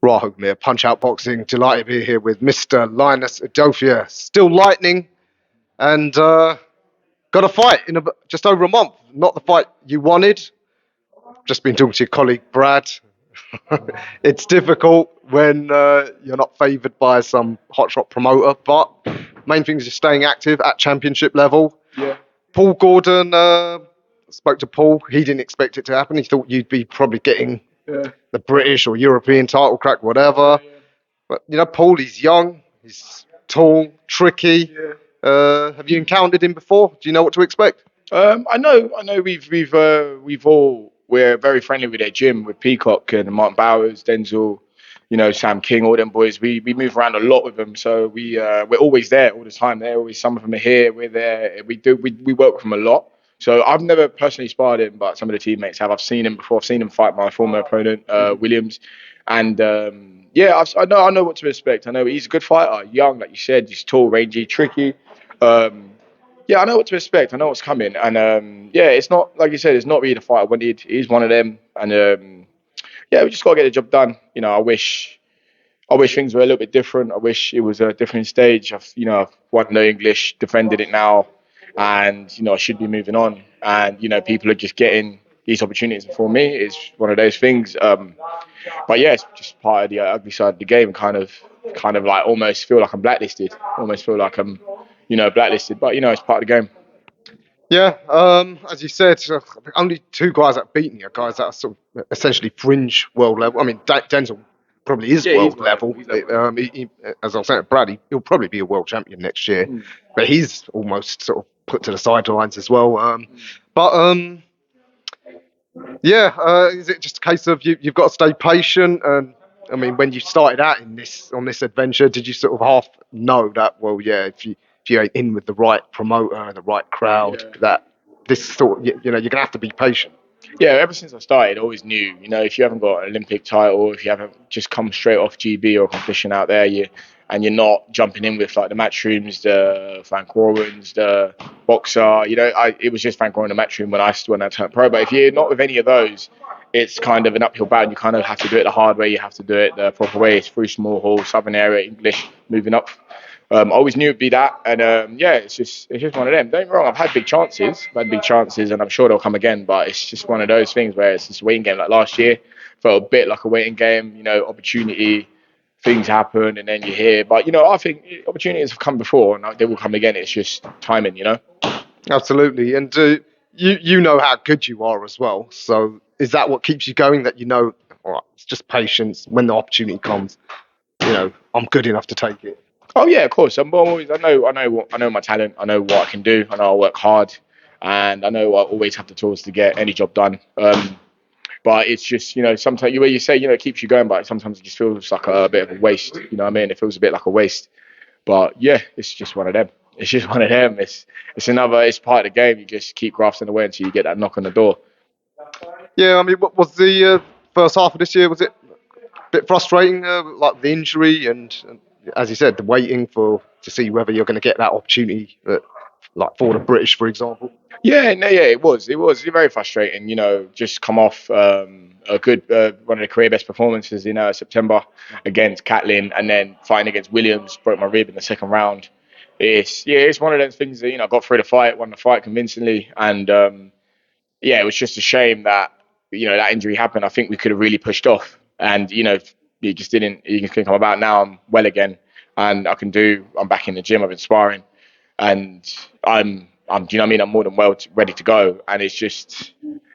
Rahul here, Punch Out Boxing. Delighted to be here with Mr. Linus Udofia'S. Still lightning and got a fight in just over a month. Not the fight you wanted. Just been talking to your colleague Brad. It's difficult when you're not favoured by some hotshot promoter, but main thing is just staying active at championship level. Yeah. Paul Gordon, spoke to Paul. He didn't expect it to happen. He thought you'd be probably getting the British or European title crack, whatever. But, Paul, he's young, he's tall, tricky. Have you encountered him before? Do you know what to expect? I know. We're very friendly with their gym, with Peacock and Martin Bowers, Denzel, Sam King, all them boys. We move around a lot with them, so we're always there all the time. They're always, some of them are here, we're there. We work with them a lot. So I've never personally sparred him, but some of the teammates have. I've seen him before. I've seen him fight my former opponent, Williams, and I know what to expect. I know he's a good fighter, young, like you said. He's tall, rangy, tricky. I know what to expect. I know what's coming, and it's not, like you said, it's not really the fight I wanted. He's one of them, and we just got to get the job done. I wish things were a little bit different. I wish it was a different stage. I've won the English, defended it now, and I should be moving on. And people are just getting these opportunities. And for me, it's one of those things. But yeah, it's just part of the ugly side of the game. Kind of like almost feel like I'm blacklisted. Almost feel like I'm, blacklisted. But it's part of the game. Yeah, as you said, only two guys that beat me are guys that are sort of essentially fringe world level. I mean, Denzel probably is world level. As I was saying, Brad, he'll probably be a world champion next year, but he's almost sort of put to the sidelines as well. Is it just a case of you've got to stay patient? And I mean, when you started out on this adventure, did you sort of half know that? Well, yeah, if you ain't in with the right promoter and the right crowd, that this sort, you're gonna have to be patient. Yeah, ever since I started, I always knew, if you haven't got an Olympic title, if you haven't just come straight off GB or competition out there, you're not jumping in with like the Matchrooms, the Frank Warrens, the Boxer, it was just Frank Warren, the Matchroom when I turned pro. But if you're not with any of those, it's kind of an uphill battle. You kind of have to do it the hard way. You have to do it the proper way. It's through small hall, southern area, English, moving up. I always knew it'd be that, and it's just one of them. Don't get me wrong, I've had big chances, and I'm sure they'll come again. But it's just one of those things where it's just a waiting game. Like last year, felt a bit like a waiting game. Opportunity, things happen, and then you're here. But I think opportunities have come before, and they will come again. It's just timing, Absolutely, and you know how good you are as well. So is that what keeps you going? That all right, it's just patience. When the opportunity comes, I'm good enough to take it. Oh yeah, of course. I know my talent. I know what I can do. I know I work hard, and I know I always have the tools to get any job done. But it's just sometimes where you say it keeps you going, but sometimes it just feels like a bit of a waste. You know what I mean? It feels a bit like a waste. But yeah, it's just one of them. It's just one of them. It's part of the game. You just keep grafting away until you get that knock on the door. Yeah, I mean, what was the first half of this year? Was it a bit frustrating, like the injury and as you said, the waiting to see whether you're going to get that opportunity, like for the British, for example? It was very frustrating. Just come off a good one of the career best performances in September against Catlin, and then fighting against Williams, broke my rib in the second round. It's one of those things that I got through the fight, won the fight convincingly, and it was just a shame that that injury happened. I think we could have really pushed off, and it just didn't. You can come about now. I'm well again, and I'm back in the gym. I've been sparring, and I'm. Do you know what I mean? I'm more than ready to go, and it's just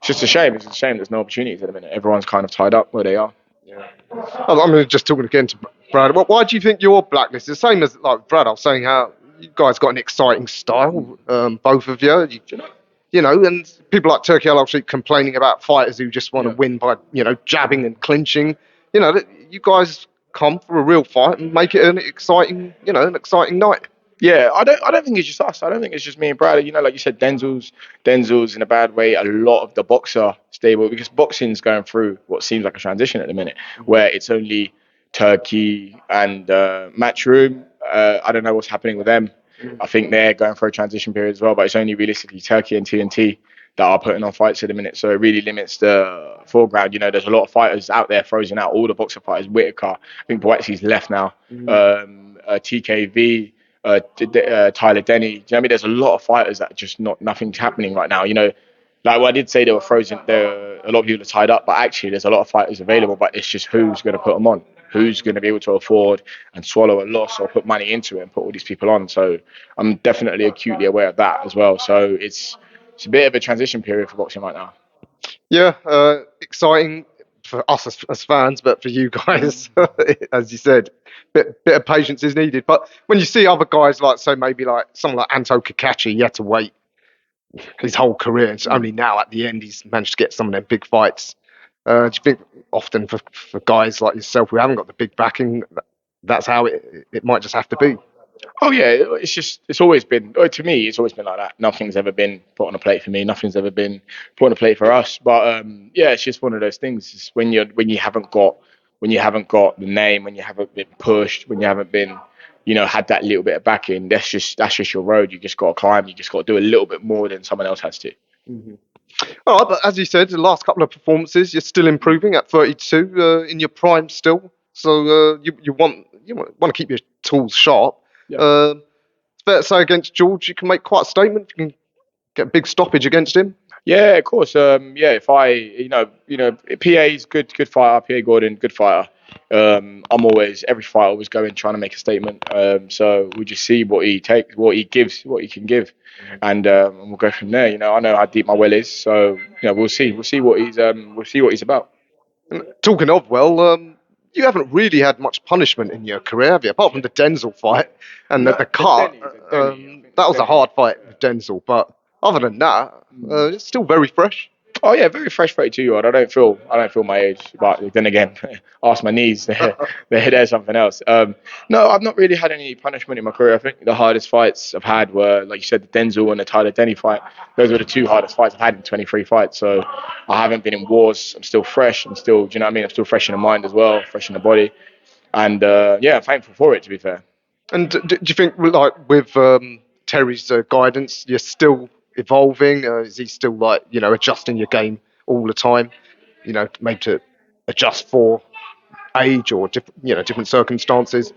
a shame. It's a shame there's no opportunities at the minute. Everyone's kind of tied up where they are. Yeah. I'm just talking again to Brad. Why do you think you're blacklisted? The same as like Brad. I was saying how you guys got an exciting style, both of you. And people like Turkey Al Sheikh complaining about fighters who just want to win by jabbing and clinching. You guys come for a real fight and make it an exciting night. Yeah, I don't think it's just us. I don't think it's just me and Brad. Like you said, Denzel's in a bad way. A lot of the Boxer stable, because boxing's going through what seems like a transition at the minute, where it's only Turkey and Matchroom. I don't know what's happening with them. I think they're going for a transition period as well, but it's only realistically Turkey and TNT that are putting on fights at the minute. So it really limits the foreground. There's a lot of fighters out there frozen out. All the boxer fighters, Whitaker, I think Boatsie's left now. TKV, Tyler Denny. Do you know what I mean? There's a lot of fighters that just nothing's happening right now. Like I did say, they were frozen. A lot of people are tied up, but actually, there's a lot of fighters available. But it's just who's going to put them on, who's going to be able to afford and swallow a loss or put money into it and put all these people on. So I'm definitely acutely aware of that as well. So it's a bit of a transition period for boxing right now. Yeah, exciting for us as fans, but for you guys, as you said, bit of patience is needed. But when you see other guys like, so maybe like someone like Anto Kakachi, he had to wait his whole career. It's only now at the end he's managed to get some of them big fights. Do you think often for guys like yourself who haven't got the big backing, that's how it might just have to be? Oh yeah, it's always been, to me, it's always been like that. Nothing's ever been put on a plate for me. Nothing's ever been put on a plate for us. But yeah, it's just one of those things. It's when you haven't got the name, when you haven't been pushed, when you haven't been, had that little bit of backing. That's just your road. You just got to climb. You just got to do a little bit more than someone else has to. Mm-hmm. All right, but as you said, the last couple of performances, you're still improving at 32, in your prime still. So you want to keep your tools sharp. Yeah. It's fair to say against George, you can make quite a statement. You can get a big stoppage against him. Yeah, of course. Yeah, if PA's good fighter. PA Gordon, good fighter. I'm always every fight always going trying to make a statement. So we'll just see what he takes, what he gives, what he can give, and we'll go from there. I know how deep my well is, so we'll see. We'll see what he's about. And talking of, well, you haven't really had much punishment in your career, have you? Apart from the Denzel fight and the cut. That was a hard fight with Denzel, but other than that, it's still very fresh. Oh yeah, very fresh 32-year-old. I don't feel my age, but then again, ask my knees. They're something else. No, I've not really had any punishment in my career. I think the hardest fights I've had were, like you said, the Denzel and the Tyler Denny fight. Those were the two hardest fights I've had in 23 fights. So I haven't been in wars. I'm still fresh. Do you know what I mean? I'm still fresh in the mind as well, fresh in the body, and yeah, I'm thankful for it. To be fair. And do you think, like, with Terry's guidance, you're still evolving? Is he still, like, adjusting your game all the time? Maybe to adjust for age or different circumstances.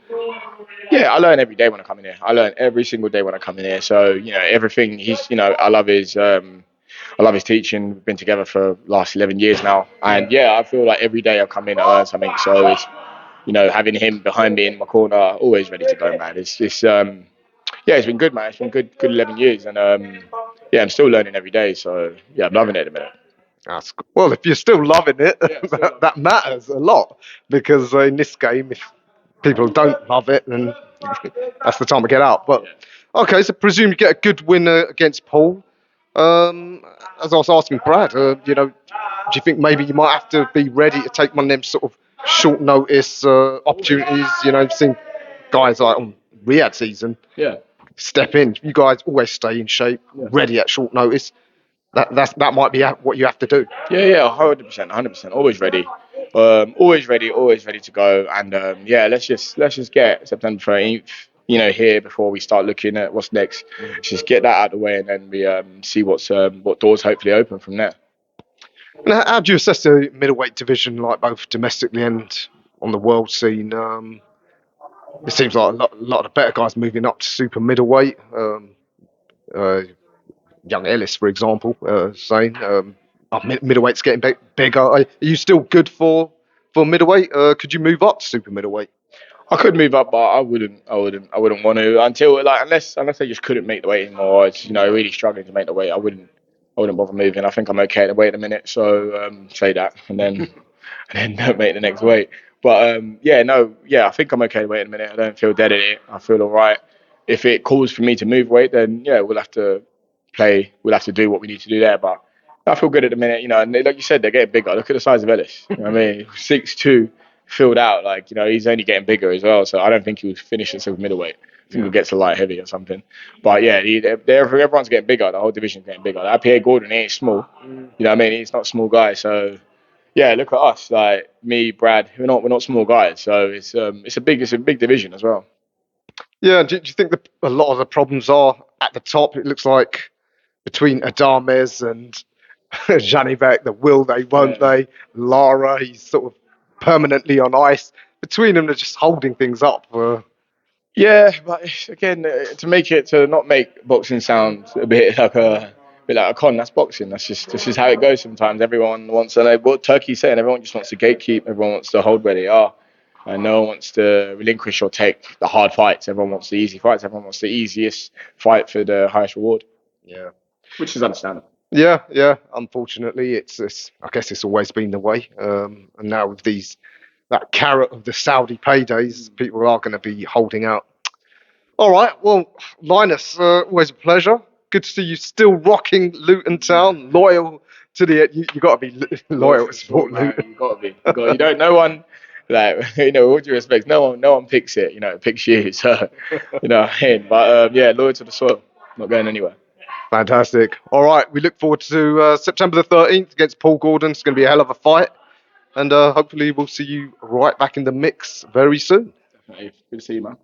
Yeah, I learn every day when I come in here. I learn every single day when I come in here. So everything I love his teaching. We've been together for the last 11 years now, and yeah, I feel like every day I come in, I learn something. So it's having him behind me in my corner, always ready to go, man. Yeah, it's been good, man. It's been good 11 years, and yeah, I'm still learning every day. So yeah, I'm loving it at the minute. Well, if you're still loving it, Yeah, that matters a lot because in this game, if people don't love it, then that's the time to get out. But okay, so presume you get a good win against Paul. As I was asking Brad, do you think maybe you might have to be ready to take one of them sort of short notice opportunities? You've seen guys like on Riyadh season yeah. step in. You guys always stay in shape, ready at short notice. That might be what you have to do. Yeah, 100%, 100%. Always ready to go. And yeah, let's just get September 13th, here before we start looking at what's next. Let's just get that out of the way, and then we see what doors hopefully open from there. And how do you assess the middleweight division, like both domestically and on the world scene? It seems like a lot of the better guys moving up to super middleweight. Uh, young Ellis, for example, saying middleweight's getting bigger. Are you still good for middleweight? Could you move up to super middleweight? I could move up, but I wouldn't want to until unless I just couldn't make the weight anymore. Or it's really struggling to make the weight. I wouldn't bother moving. I think I'm okay at the weight at the minute. So say that, and then and then don't make the next weight. But yeah, no, yeah, I think I'm okay at the weight at the minute. I don't feel dead at it. I feel all right. If it calls for me to move weight, then yeah, we'll have to play. We'll have to do what we need to do there. But I feel good at the minute. And like you said, they're getting bigger. Look at the size of Ellis. You know what I mean, 6'2", filled out. Like he's only getting bigger as well. So I don't think he'll finish at silver middleweight. I think he'll get to light heavy or something. But yeah, everyone's getting bigger. The whole division's getting bigger. Like, PA Gordon, he ain't small. You know what I mean? He's not a small guy. So yeah, look at us. Like me, Brad. We're not small guys. So it's a big division as well. Yeah. Do you think that a lot of the problems are at the top? It looks like between Adames and Janivek, the will they, won't Yeah. they? Lara, he's sort of permanently on ice. Between them, they're just holding things up. Yeah, but again, to make it to not make boxing sound a bit like a con. That's boxing. That's just this is how it goes. Sometimes everyone wants, and what Turkey's saying, everyone just wants to gatekeep. Everyone wants to hold where they are, and no one wants to relinquish or take the hard fights. Everyone wants the easy fights. Everyone wants the easiest fight for the highest reward, Yeah. which is understandable. Yeah, yeah. Unfortunately, it's I guess it's always been the way. And now with that carrot of the Saudi paydays, people are going to be holding out. All right. Well, Linus, always a pleasure. Good to see you still rocking Luton Town, loyal to the. You got to be Loyal loyal to to the sport, support man. Luton. You got to be. You got. You don't. No one. Like with all due respect, no one picks it. It picks you. So, I mean, but yeah, loyal to the soil, not going anywhere. Fantastic. All right. We look forward to September the 13th against Paul Gordon. It's going to be a hell of a fight. And hopefully we'll see you right back in the mix very soon. Definitely. Good to see you, man.